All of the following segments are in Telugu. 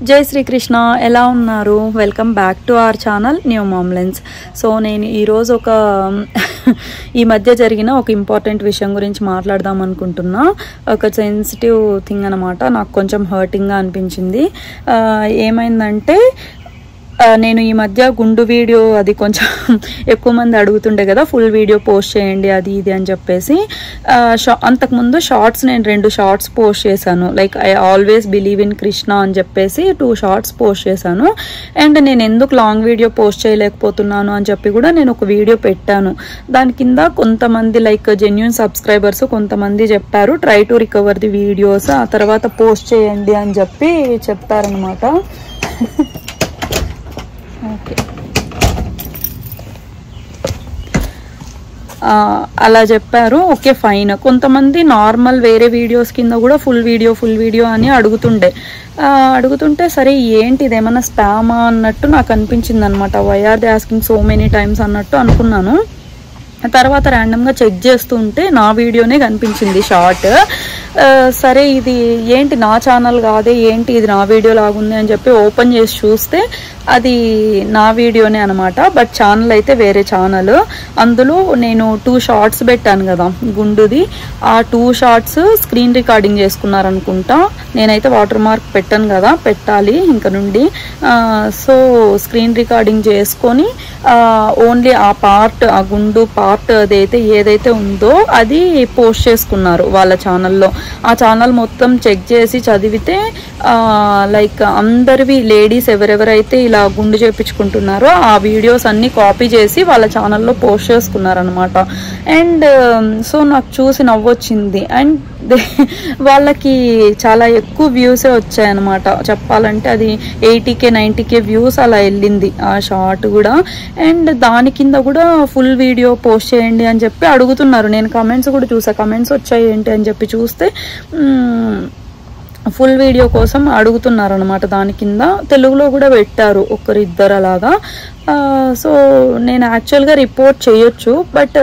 జై శ్రీకృష్ణ ఎలా ఉన్నారు welcome back to our channel new మామ్లెన్స్ సో నేను ఈ రోజు ఒక ఈ మధ్య జరిగిన ఒక ఇంపార్టెంట్ విషయం గురించి మాట్లాడదాం అనుకుంటున్నా ఒక సెన్సిటివ్ థింగ్ అన్నమాట నాకు కొంచెం హర్టింగ్ గా అనిపించింది ఏమైందంటే నేను ఈ మధ్య గుండు వీడియో అది కొంచెం ఎక్కువ మంది అడుగుతుండే కదా ఫుల్ వీడియో పోస్ట్ చేయండి అది ఇది అని చెప్పేసి అంతకుముందు షార్ట్స్ నేను 2 షార్ట్స్ పోస్ట్ చేశాను like I always believe in Krishna అని చెప్పేసి 2 షార్ట్స్ పోస్ట్ చేశాను అండ్ నేను ఎందుకు లాంగ్ వీడియో పోస్ట్ చేయలేకపోతున్నాను అని చెప్పి కూడా నేను ఒక వీడియో పెట్టాను దాని కింద కొంతమంది లైక్ జెన్యూన్ సబ్స్క్రైబర్స్ కొంతమంది చెప్పారు try to recover the videos ఆ తర్వాత పోస్ట్ చేయండి అని చెప్పి చెప్తారనమాట అలా చెప్పారు ఓకే ఫైన్ కొంతమంది నార్మల్ వేరే వీడియోస్ కింద కూడా ఫుల్ వీడియో అని అడుగుతుంటే సరే ఏంటి ఇదేమన్నా స్పామా అన్నట్టు నాకు అనిపించింది అనమాట why are they asking so many times అన్నట్టు అనుకున్నాను తర్వాత ర్యాండమ్గా చెక్ చేస్తుంటే నా వీడియోనే కనిపించింది షార్ట్ సరే ఇది ఏంటి నా ఛానల్ కాదే ఏంటి ఇది నా వీడియో లాగుంది అని చెప్పి ఓపెన్ చేసి చూస్తే అది నా వీడియోనే అనమాట బట్ ఛానల్ అయితే వేరే ఛానల్ అందులో నేను 2 షార్ట్స్ పెట్టాను కదా గుండుది ఆ 2 షార్ట్స్ స్క్రీన్ రికార్డింగ్ చేసుకున్నారనుకుంటా నేనైతే వాటర్ మార్క్ పెట్టాను కదా పెట్టాలి ఇంక నుండి సో స్క్రీన్ రికార్డింగ్ చేసుకొని ఓన్లీ ఆ పార్ట్ ఆ గుండు పార్ట్ ఏదైతే ఉందో అది పోస్ట్ చేసుకున్నారు వాళ్ళ ఛానల్లో ఆ ఛానల్ మొత్తం చెక్ చేసి చదివితే లైక్ అందరివి లేడీస్ ఎవరెవరైతే ఇలా గుండు చేపించుకుంటున్నారో ఆ వీడియోస్ అన్ని కాపీ చేసి వాళ్ళ ఛానల్లో పోస్ట్ చేసుకున్నారనమాట అండ్ సో నాకు చూసి నవ్వొచ్చింది అండ్ వాళ్ళకి చాలా ఎక్కువ వ్యూసే వచ్చాయన్నమాట చెప్పాలంటే అది 80K 90K వ్యూస్ అలా వెళ్ళింది ఆ షార్ట్ కూడా అండ్ దాని కింద కూడా ఫుల్ వీడియో పోస్ట్ చేయండి అని చెప్పి అడుగుతున్నారు నేను కమెంట్స్ కూడా చూసా కమెంట్స్ వచ్చాయి ఏంటి అని చెప్పి చూస్తే ఫుల్ వీడియో కోసం అడుగుతున్నారు అనమాట దాని కింద తెలుగులో కూడా పెట్టారు ఒకరిద్దరు అలాగా సో నేను యాక్చువల్గా రిపోర్ట్ చేయొచ్చు బట్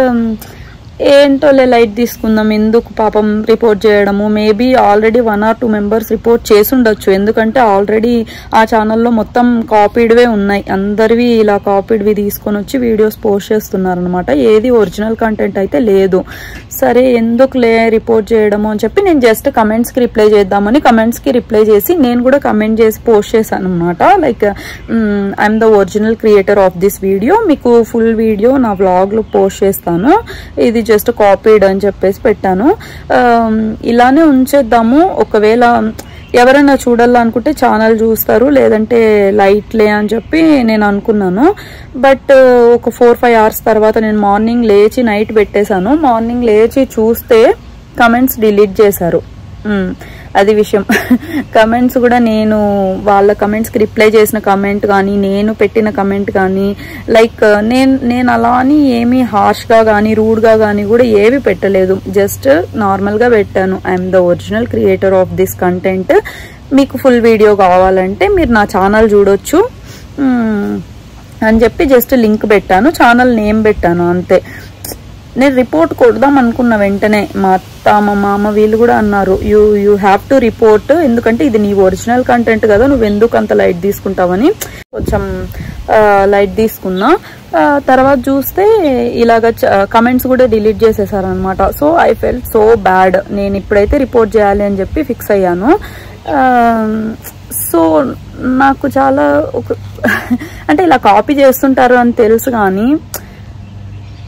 ఏంటో లైట్ తీసుకుందాం ఎందుకు పాపం రిపోర్ట్ చేయడము maybe already 1 or 2 members report చేసి ఉండొచ్చు ఎందుకంటే ఆల్రెడీ ఆ ఛానల్లో మొత్తం కాపీడ్వే ఉన్నాయి అందరివి ఇలా కాపీడ్వి తీసుకొని వచ్చి వీడియోస్ పోస్ట్ చేస్తున్నారు అనమాట ఏది ఒరిజినల్ కంటెంట్ అయితే లేదు సరే ఎందుకు రిపోర్ట్ చేయడము అని చెప్పి నేను జస్ట్ కమెంట్స్కి రిప్లై చేద్దామని కమెంట్స్కి రిప్లై చేసి నేను కూడా కమెంట్ చేసి పోస్ట్ చేశాను అనమాట like I'm the original creator of this video మీకు ఫుల్ వీడియో నా వ్లాగ్లో పోస్ట్ చేస్తాను ఇది జస్ట్ కాపీడ్ అని చెప్పేసి పెట్టాను ఇలానే ఉంచేద్దాము ఒకవేళ ఎవరైనా చూడాలనుకుంటే ఛానల్ చూస్తారు లేదంటే లైట్లే అని చెప్పి నేను అనుకున్నాను బట్ ఒక 4-5 hours తర్వాత నేను మార్నింగ్ లేచి నైట్ పెట్టేశాను మార్నింగ్ లేచి చూస్తే కమెంట్స్ డిలీట్ చేశారు అది విషయం కమెంట్స్ కూడా నేను వాళ్ళ కమెంట్స్కి రిప్లై చేసిన కమెంట్ కానీ నేను పెట్టిన కమెంట్ కానీ లైక్ నేను అలా అని ఏమీ హార్ష్గా కానీ రూడ్గా కానీ కూడా ఏవి పెట్టలేదు జస్ట్ నార్మల్గా పెట్టాను I'm the original creator of this content మీకు ఫుల్ వీడియో కావాలంటే మీరు నా ఛానల్ చూడొచ్చు అని చెప్పి జస్ట్ లింక్ పెట్టాను ఛానల్ నేమ్ పెట్టాను అంతే నేను రిపోర్ట్ కొడదాం అనుకున్న వెంటనే మా అత్త మా మామ వీళ్ళు కూడా అన్నారు యూ హ్యావ్ టు రిపోర్ట్ ఎందుకంటే ఇది నీ ఒరిజినల్ కంటెంట్ కదా నువ్వు ఎందుకు అంత లైట్ తీసుకుంటావని కొంచెం లైట్ తీసుకున్నా తర్వాత చూస్తే ఇలాగ కమెంట్స్ కూడా డిలీట్ చేసేసారనమాట so I felt so bad నేను ఇప్పుడైతే రిపోర్ట్ చేయాలి అని చెప్పి ఫిక్స్ అయ్యాను సో నాకు చాలా అంటే ఇలా కాపీ చేస్తుంటారు అని తెలుసు కానీ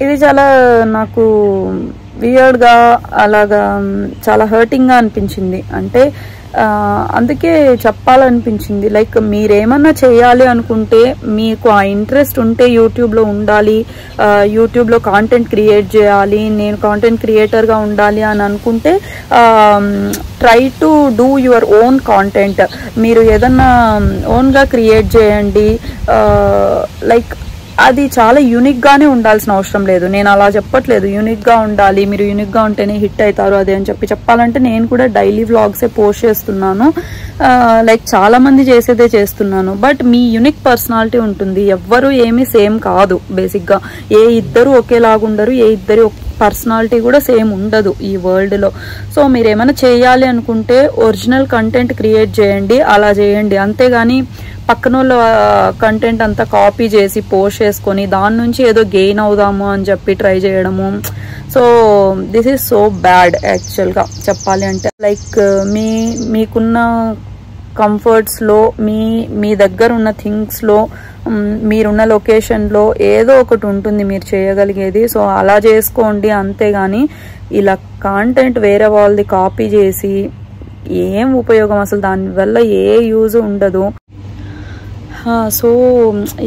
ఇది చాలా నాకు వియర్డ్గా అలాగా చాలా హర్టింగ్గా అనిపించింది అంటే అందుకే చెప్పాలనిపించింది లైక్ మీరేమన్నా చేయాలి అనుకుంటే మీకు ఆ ఇంట్రెస్ట్ ఉంటే యూట్యూబ్లో ఉండాలి యూట్యూబ్లో కాంటెంట్ క్రియేట్ చేయాలి నేను కాంటెంట్ క్రియేటర్గా ఉండాలి అని అనుకుంటే try to do your own content మీరు ఏదన్నా ఓన్గా క్రియేట్ చేయండి లైక్ అది చాలా యూనిక్గానే ఉండాల్సిన అవసరం లేదు నేను అలా చెప్పట్లేదు యూనిక్గా ఉండాలి మీరు యూనిక్గా ఉంటేనే హిట్ అవుతారు అదే అని చెప్పాలంటే నేను కూడా డైలీ వ్లాగ్సే పోస్ట్ చేస్తున్నాను లైక్ చాలా మంది చేసేదే చేస్తున్నాను బట్ మీ యూనిక్ పర్సనాలిటీ ఉంటుంది ఎవ్వరు ఏమీ సేమ్ కాదు బేసిక్గా ఏ ఇద్దరు ఒకేలాగా ఉండరు ఏ ఇద్దరు పర్సనాలిటీ కూడా సేమ్ ఉండదు ఈ వరల్డ్లో. సో మీరు ఏమైనా చేయాలి అనుకుంటే ఒరిజినల్ కంటెంట్ క్రియేట్ చేయండి, అలా చేయండి. అంతేగాని పక్కన వాళ్ళ కంటెంట్ అంతా కాపీ చేసి పోస్ట్ చేసుకొని దాని నుంచి ఏదో గెయిన్ అవుదాము అని చెప్పి ట్రై చేయడము. So this is so bad యాక్చువల్గా చెప్పాలి అంటే. లైక్ మీకున్న కంఫర్ట్స్లో మీ దగ్గర ఉన్న థింగ్స్లో మీరున్న లొకేషన్లో ఏదో ఒకటి ఉంటుంది మీరు చేయగలిగేది. సో అలా చేసుకోండి. అంతేగాని ఇలా కాంటెంట్ వేరే వాళ్ళది కాపీ చేసి ఏం ఉపయోగం, అసలు దానివల్ల ఏ యూజ్ ఉండదు. సో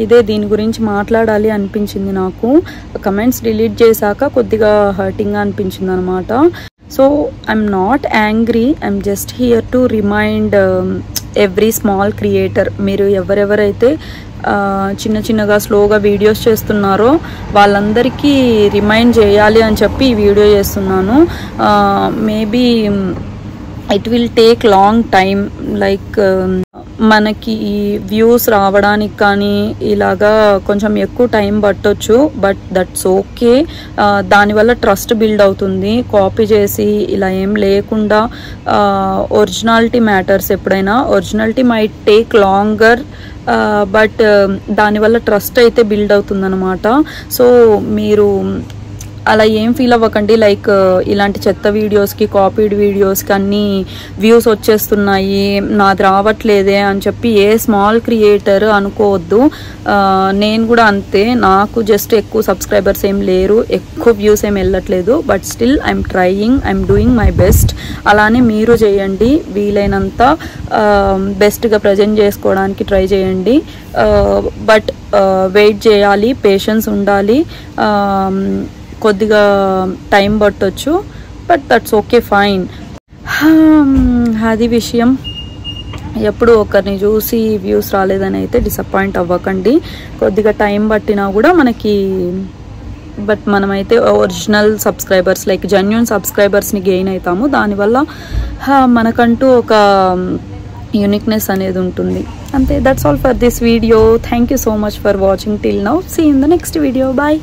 ఇదే దీని గురించి మాట్లాడాలి అనిపించింది నాకు. కమెంట్స్ డిలీట్ చేశాక కొద్దిగా హర్టింగ్గా అనిపించింది అనమాట. So I'm not angry, I'm just here to remind every small creator. మీరు ఎవరెవరైతే చిన్నగా స్లోగా వీడియోస్ చేస్తున్నారో వాళ్ళందరికీ రిమైండ్ చేయాలి అని చెప్పి ఈ వీడియో చేస్తున్నాను. Maybe it will take long time. Like మనకి వ్యూస్ రావడానికి కానీ ఇలాగా కొంచెం ఎక్కువ టైం పట్టొచ్చు, బట్ దట్స్ ఓకే. దానివల్ల ట్రస్ట్ బిల్డ్ అవుతుంది. కాపీ చేసి ఇలా ఏం లేకుండా ఒరిజినాలిటీ మ్యాటర్స్. ఎప్పుడైనా originality might take longer, but దానివల్ల ట్రస్ట్ అయితే బిల్డ్ అవుతుంది అనమాట. సో మీరు అలా ఏం ఫీల్ అవ్వకండి. లైక్ ఇలాంటి చెత్త వీడియోస్కి, కాపీడ్ వీడియోస్కి అన్నీ వ్యూస్ వచ్చేస్తున్నాయి, నాది రావట్లేదే అని చెప్పి ఏ స్మాల్ క్రియేటర్ అనుకోవద్దు. నేను కూడా అంతే. నాకు జస్ట్ ఎక్కువ సబ్స్క్రైబర్స్ ఏం లేరు, ఎక్కువ వ్యూస్ ఏం వెళ్ళట్లేదు, but still I'm trying, I'm doing my best. అలానే మీరు చేయండి. వీలైనంత బెస్ట్గా ప్రజెంట్ చేసుకోవడానికి ట్రై చేయండి. బట్ వెయిట్ చేయాలి, పేషెన్స్ ఉండాలి. కొద్దిగా టైం పట్టొచ్చు, బట్ దట్స్ ఓకే, ఫైన్. అది విషయం. ఎప్పుడు ఒకరిని చూసి వ్యూస్ రాలేదని అయితే డిసప్పాయింట్ అవ్వకండి. కొద్దిగా టైం పట్టినా కూడా మనకి, బట్ మనమైతే ఒరిజినల్ సబ్స్క్రైబర్స్, లైక్ జెన్యూన్ సబ్స్క్రైబర్స్ని గెయిన్ అవుతాము. దానివల్ల మనకంటూ ఒక యూనిక్నెస్ అనేది ఉంటుంది. అంతే. That's all for this video. Thank you so much for watching till now. See in the next video. Bye.